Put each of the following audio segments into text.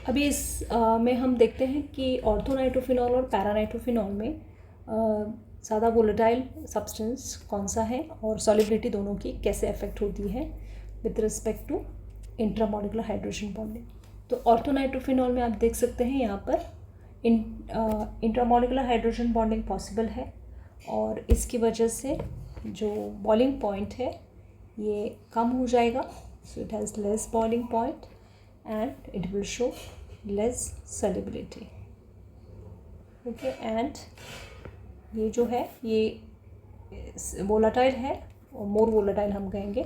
अभी इस में हम देखते हैं कि ऑर्थोनाइट्रोफिनॉल और पैरानाइट्रोफिनॉल में ज़्यादा वोलेटाइल सब्सटेंस कौन सा है और सॉलिबिलिटी दोनों की कैसे अफेक्ट होती है with respect to intramolecular hydrogen bonding. तो ऑर्थोनाइट्रोफिनॉल में आप देख सकते हैं यहाँ पर इंट्रामोलिकुलर हाइड्रोजन बॉन्डिंग पॉसिबल है और इसकी वजह से जो बॉइलिंग पॉइंट है ये कम हो जाएगा। So it has less boiling point and it will show less solubility. Okay, and ये जो है ये volatile है और more volatile हम कहेंगे,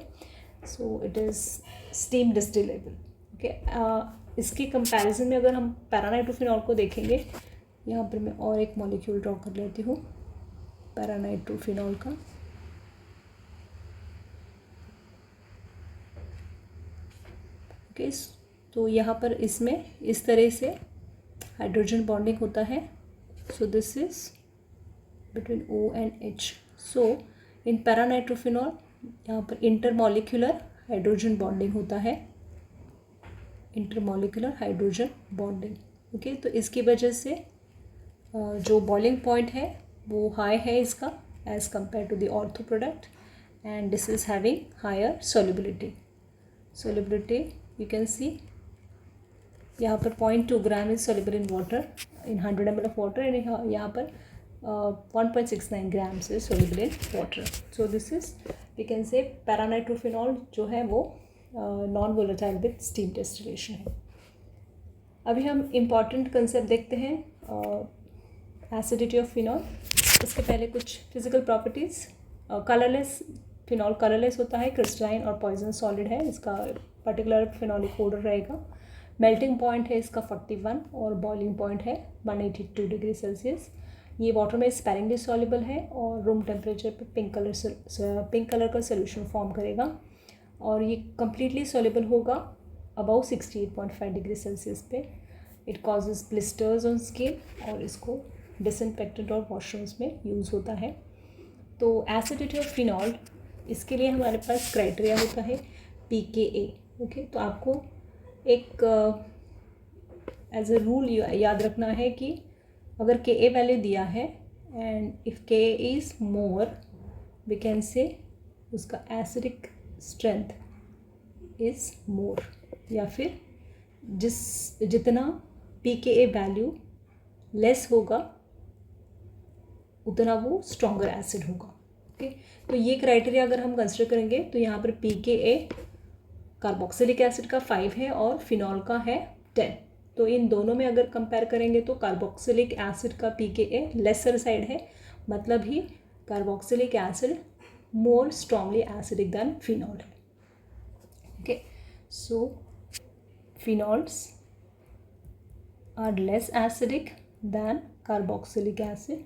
so it is steam distillable. Okay, इसके comparison में अगर हम पैरानाइट्रोफिनॉल को देखेंगे, यहाँ पर मैं और एक मॉलिक्यूल ड्रॉ कर लेती हूँ पैरानाइट्रोफिनॉल का। Okay, तो यहाँ पर इसमें इस तरह से हाइड्रोजन बॉन्डिंग होता है। सो this is between O and H. So in paranitrophenol यहाँ पर इंटरमॉलिक्यूलर हाइड्रोजन बॉन्डिंग होता है, इंटरमॉलिक्यूलर हाइड्रोजन बॉन्डिंग। ओके, तो इसकी वजह से जो बॉइलिंग पॉइंट है वो हाई है इसका as compare to the ortho product and this is having higher solubility. You can see यहाँ पर 0.2 gram is soluble in water in 100 ml of water and यहाँ पर 1.69 grams is soluble in water. So this is we can say paranitrophenol जो है वो non volatile with steam distillation है। अभी हम इम्पॉर्टेंट कंसेप्ट देखते हैं एसिडिटी ऑफ फिनॉल। इसके पहले कुछ physical properties. Colourless phenol colourless होता है, क्रिस्टलाइन और पॉइजन सॉलिड है, इसका पर्टिकुलर फिनॉलिक ऑर्डर रहेगा। मेल्टिंग पॉइंट है इसका 41 और बॉइलिंग पॉइंट है 182 डिग्री सेल्सियस। ये वाटर में स्पैरिंगली सॉल्युबल है और रूम टेम्परेचर पे पिंक कलर का सोल्यूशन फॉर्म करेगा और ये कम्प्लीटली सॉल्युबल होगा अबाउ 68.5 डिग्री सेल्सियस पे। It causes blisters on skin और इसको डिसइंफेक्टेंट और वॉशरूम्स में यूज़ होता है। तो एसिडिटी ऑफ फिनॉल, इसके लिए हमारे पास क्राइटेरिया होता है pKa। ओके, तो आपको एक एज अ रूल याद रखना है कि अगर Ka वैल्यू दिया है and if Ka is more we can say उसका एसिडिक स्ट्रेंथ इज़ मोर, या फिर जितना pKa वैल्यू लेस होगा उतना वो स्ट्रॉन्गर एसिड होगा। ओके, तो ये क्राइटेरिया अगर हम कंसिडर करेंगे तो यहाँ पर pKa कार्बोक्सिलिक एसिड का 5 है और फिनॉल का है 10। तो इन दोनों में अगर कंपेयर करेंगे तो कार्बोक्सिलिक एसिड का pKa लेसर साइड है, मतलब ही carboxylic acid more strongly acidic than phenol है। Okay, so phenols are less acidic than carboxylic acid.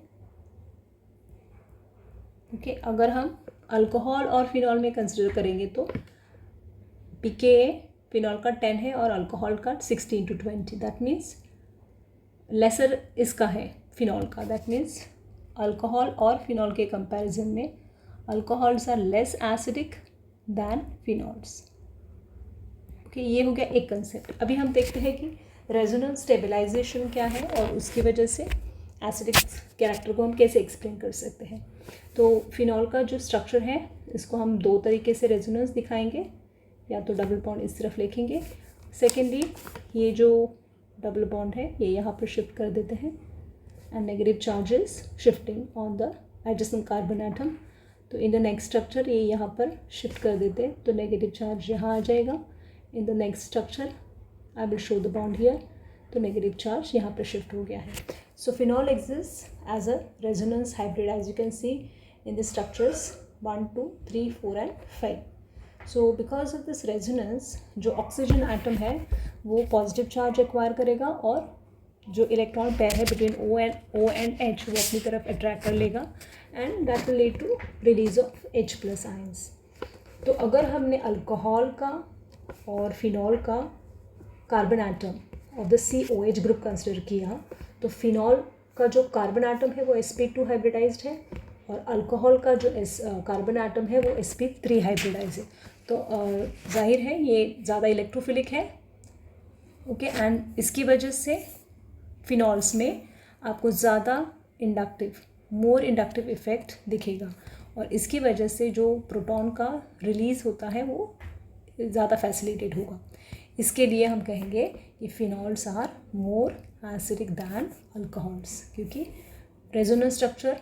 Okay, अगर हम अल्कोहल और फिनॉल में कंसिडर करेंगे तो pKa फिनॉल का 10 है और अल्कोहल का 16 to 20, दैट मीन्स लेसर इसका है फिनॉल का। दैट मीन्स अल्कोहल और फिनॉल के कंपैरिजन में alcohols are less acidic than phenols. Okay, ये हो गया एक कंसेप्ट। अभी हम देखते हैं कि रेजोनेंस स्टेबलाइजेशन क्या है और उसकी वजह से एसिडिक कैरेक्टर को हम कैसे एक्सप्लेन कर सकते हैं। तो फिनॉल का जो स्ट्रक्चर है इसको हम दो तरीके से रेजोनेंस दिखाएंगे, या तो डबल बॉन्ड इस तरफ लिखेंगे, सेकेंडली ये जो डबल बॉन्ड है ये यहाँ पर शिफ्ट कर देते हैं and negative charges shifting on the adjacent carbon atom. तो इन द नेक्स्ट स्ट्रक्चर ये यहाँ पर शिफ्ट कर देते हैं तो नेगेटिव चार्ज यहाँ आ जाएगा। In the next structure I will show the bond here, तो नेगेटिव चार्ज यहाँ पर शिफ्ट हो गया है। So phenol exist as a resonance hybrid as you can see in the structures 1, 2, 3, 4 and 5। So because of this resonance जो oxygen atom है वो positive charge acquire करेगा और जो इलेक्ट्रॉन पेयर है बिटवीन O and H वो अपनी तरफ अट्रैक्ट कर लेगा and that will lead to release of H+ ions. तो अगर हमने अल्कोहल का और फिनॉल का carbon atom of the COH group consider किया तो फिनॉल का जो कार्बन एटम है वो sp2 हाइब्रिडाइज्ड है और अल्कोहल का जो कार्बन एटम है वो sp3 हाइब्रिडाइज है। तो जाहिर है ये ज़्यादा इलेक्ट्रोफिलिक है। ओके, एंड इसकी वजह से फिनॉल्स में आपको ज़्यादा मोर इंडक्टिव इफ़ेक्ट दिखेगा, और इसकी वजह से जो प्रोटॉन का रिलीज़ होता है वो ज़्यादा फैसिलिटेट होगा। इसके लिए हम कहेंगे कि phenols are more acidic than alcohols, क्योंकि रेजोनेंस स्ट्रक्चर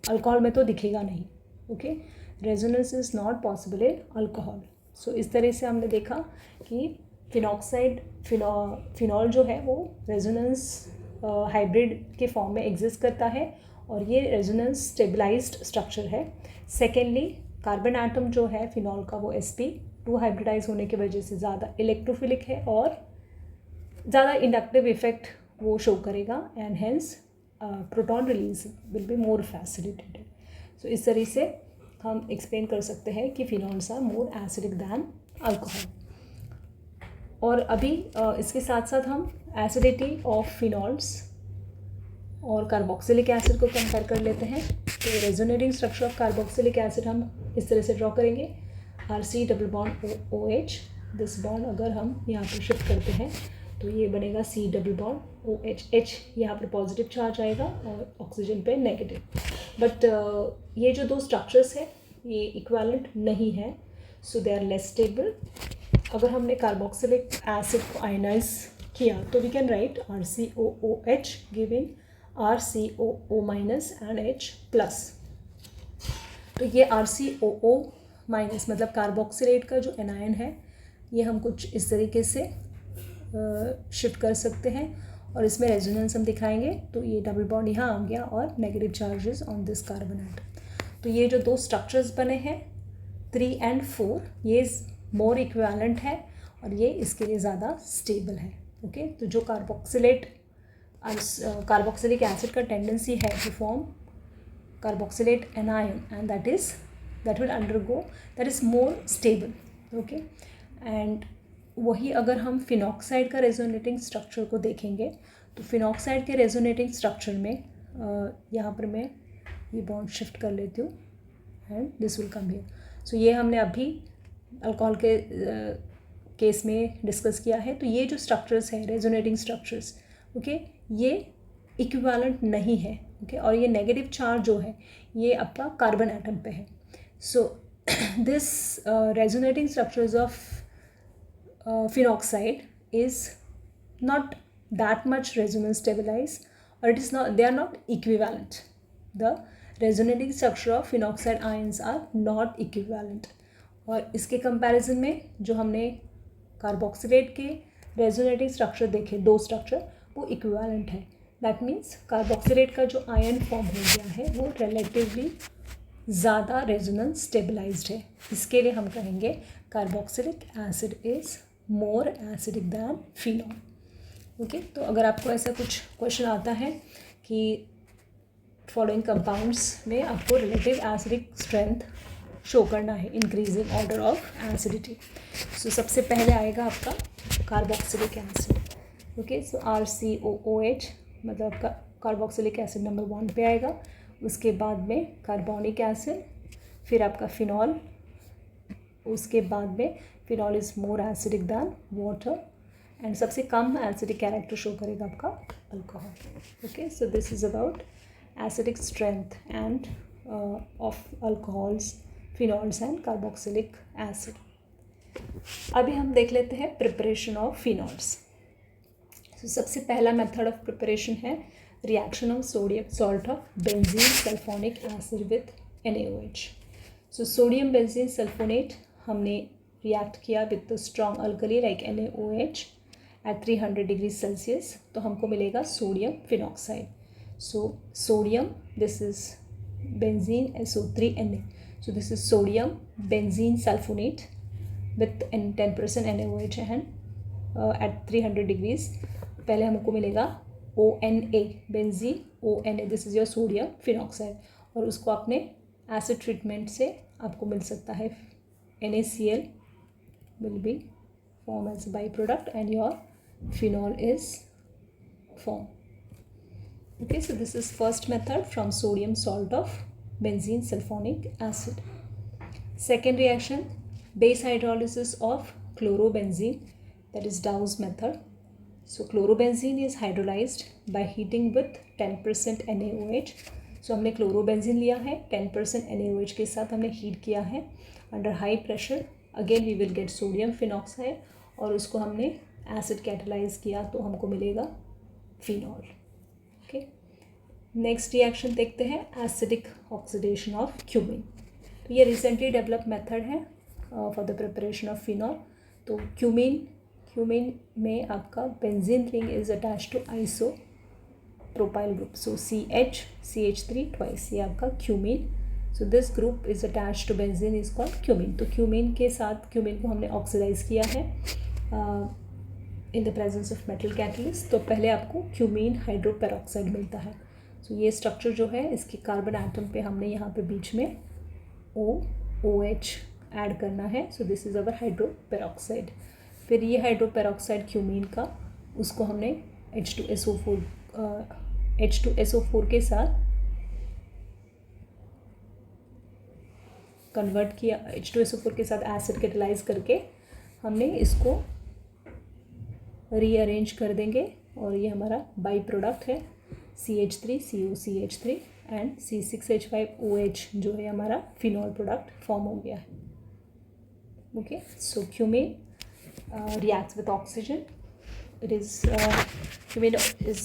अल्कोहल में तो दिखेगा नहीं। Okay, resonance is not possible in alcohol. So इस तरह से हमने देखा कि फिनॉल जो है वो रेजोनेंस हाइब्रिड के फॉर्म में एग्जिस्ट करता है, और ये रेजोनेंस स्टेबलाइज्ड स्ट्रक्चर है। सेकेंडली, कार्बन एटम जो है फिनॉल का वो sp2 हाइब्रिडाइज होने की वजह से ज़्यादा इलेक्ट्रोफिलिक है और ज़्यादा इंडक्टिव इफेक्ट वो शो करेगा, and hence proton release will be more facilitated. So इस तरह से हम एक्सप्लेन कर सकते हैं कि phenols are more acidic than alcohol. और अभी इसके साथ साथ हम एसिडिटी ऑफ फिनॉल्स और कार्बोक्सिलिक एसिड को कंपेयर कर लेते हैं। तो resonating structure of carboxylic acid हम इस तरह से ड्रॉ करेंगे, RC double bond OH। This bond अगर हम यहाँ पर शिफ्ट करते हैं तो ये बनेगा C double bond OH। H यहाँ पर पॉजिटिव चार्ज आएगा और ऑक्सीजन पे नेगेटिव। बट ये जो दो स्ट्रक्चर्स हैं ये इक्विवेलेंट नहीं है, so they are less stable. अगर हमने कार्बोक्सिलिक एसिड को आयनाइज किया तो we can write RCOOH giving RCOO minus and H plus. तो ये RCOO माइनस मतलब कार्बोक्सिलेट का जो एनायन है ये हम कुछ इस तरीके से शिफ्ट कर सकते हैं, और इसमें रेजोनेंस हम दिखाएंगे तो ये डबल बॉन्ड यहाँ आ गया और negative charges on this carbon atom. तो ये जो दो स्ट्रक्चर्स बने हैं 3 and 4 ये मोर इक्विवेलेंट है और ये इसके लिए ज़्यादा स्टेबल है। ओके, तो जो कार्बोक्सिलिक एसिड का टेंडेंसी है to form carboxylate anion, and that will undergo, that is more stable. Okay, and वही अगर हम फिनॉक्साइड का रेजोनेटिंग स्ट्रक्चर को देखेंगे तो फिनॉक्साइड के रेजोनेटिंग स्ट्रक्चर में यहाँ पर मैं ये बॉन्ड शिफ्ट कर लेती हूँ and this will come here. So ये हमने अभी अल्कोहल के केस में डिस्कस किया है। तो ये जो स्ट्रक्चर्स हैं रेजोनेटिंग स्ट्रक्चर्स, ओके, ये इक्विवेलेंट नहीं है। ओके, और ये नेगेटिव चार्ज जो है ये आपका कार्बन एटम पे है। So this resonating structures of phenoxide is not that much resonance stabilized, or it is not, they are not equivalent. The resonating structure of phenoxide ions are not equivalent. और इसके comparison में जो हमने carboxylate के resonating structure देखे, दो structure, वो equivalent है। दैट मीन्स कार्बोक्सिलेट का जो आयन फॉर्म हो गया है वो रिलेटिवली ज़्यादा रेजोनेंस स्टेबलाइज्ड है। इसके लिए हम कहेंगे carboxylic acid is more acidic than phenol. Okay, तो अगर आपको ऐसा कुछ क्वेश्चन आता है कि फॉलोइंग कंपाउंड्स में आपको रिलेटिव एसिडिक स्ट्रेंथ शो करना है, इंक्रीजिंग ऑर्डर ऑफ एसिडिटी, सो सबसे पहले आएगा आपका कार्बोक्सिलिक एसिड। ओके, सो RCOOH मतलब आपका कार्बोक्सिलिक एसिड नंबर 1 पे आएगा। उसके बाद में कार्बोनिक एसिड, फिर आपका फिनॉल, उसके बाद में phenol is more acidic than water, and सबसे कम एसिडिक कैरेक्टर शो करेगा आपका alcohol. Okay, so this is about acidic strength and of alcohols, phenols and carboxylic acid. अभी हम देख लेते हैं प्रिपरेशन ऑफ फिनॉल्स। तो सबसे पहला मेथड ऑफ प्रिपरेशन है reaction of sodium salt of benzene sulfonic acid with NaOH. So sodium benzene sulfonate हमने react किया with the strong alkali like NaOH at 300 degrees Celsius, तो हमको मिलेगा sodium phenoxide. So sodium, this is benzene SO3Na, so this is sodium benzene sulfonate with 10% NaOH and at 300 degrees पहले हमको मिलेगा ONA, benzene ONA, this is your sodium phenoxide, और उसको आपने acid treatment से आपको मिल सकता है NaCl will be form as by product and your phenol is form. Okay, so this is first method from sodium salt of benzene sulphonic acid. Second reaction, base hydrolysis of chlorobenzene, that is Dow's method. So chlorobenzene is hydrolysed by heating with 10% NaOH. So हमने chlorobenzene लिया है, 10% NaOH के साथ हमने heat किया है under high pressure. Again we will get sodium phenoxide और उसको हमने एसिड कैटलाइज किया तो हमको मिलेगा फिनॉल. ओके, नेक्स्ट रिएक्शन देखते हैं, एसिडिक ऑक्सीडेशन ऑफ क्यूमिन. तो ये रिसेंटली डेवलप मेथड है for the preparation of phenol. तो क्यूमिन में आपका benzene ring is attach to isopropyl group. So CH3 twice, ये आपका cumene. So this group is attach to benzene is called cumene. तो cumene के साथ cumene को हमने ऑक्सीडाइज किया है in the presence of metal catalyst. तो पहले आपको क्यूमिन हाइड्रोपेरोक्साइड मिलता है. सो ये स्ट्रक्चर जो है, इसके कार्बन एटम पे हमने यहाँ पे बीच में OH ऐड करना है. सो दिस इज अवर हाइड्रोपेरोक्साइड. फिर ये हाइड्रोपेरोक्साइड क्यूमिन का, उसको हमने H2SO4 के साथ कन्वर्ट किया. H2SO4 के साथ एसिड कैटलाइज करके हमने इसको रीअरेंज कर देंगे और ये हमारा बाई प्रोडक्ट है CH3COCH3 एंड C6H5OH जो है हमारा फिनॉल प्रोडक्ट फॉर्म हो गया है. Okay, so cumin reacts with oxygen. It is cumin is,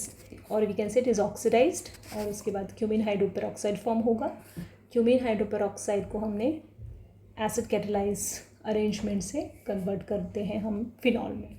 or we can say it is oxidized. और उसके बाद क्यूमिन हाइड्रोपेरोक्साइड फॉर्म होगा. क्यूमिन हाइड्रोपेरोक्साइड को हमने एसिड कैटलाइज अरेंजमेंट से कन्वर्ट करते हैं हम फिनॉल में.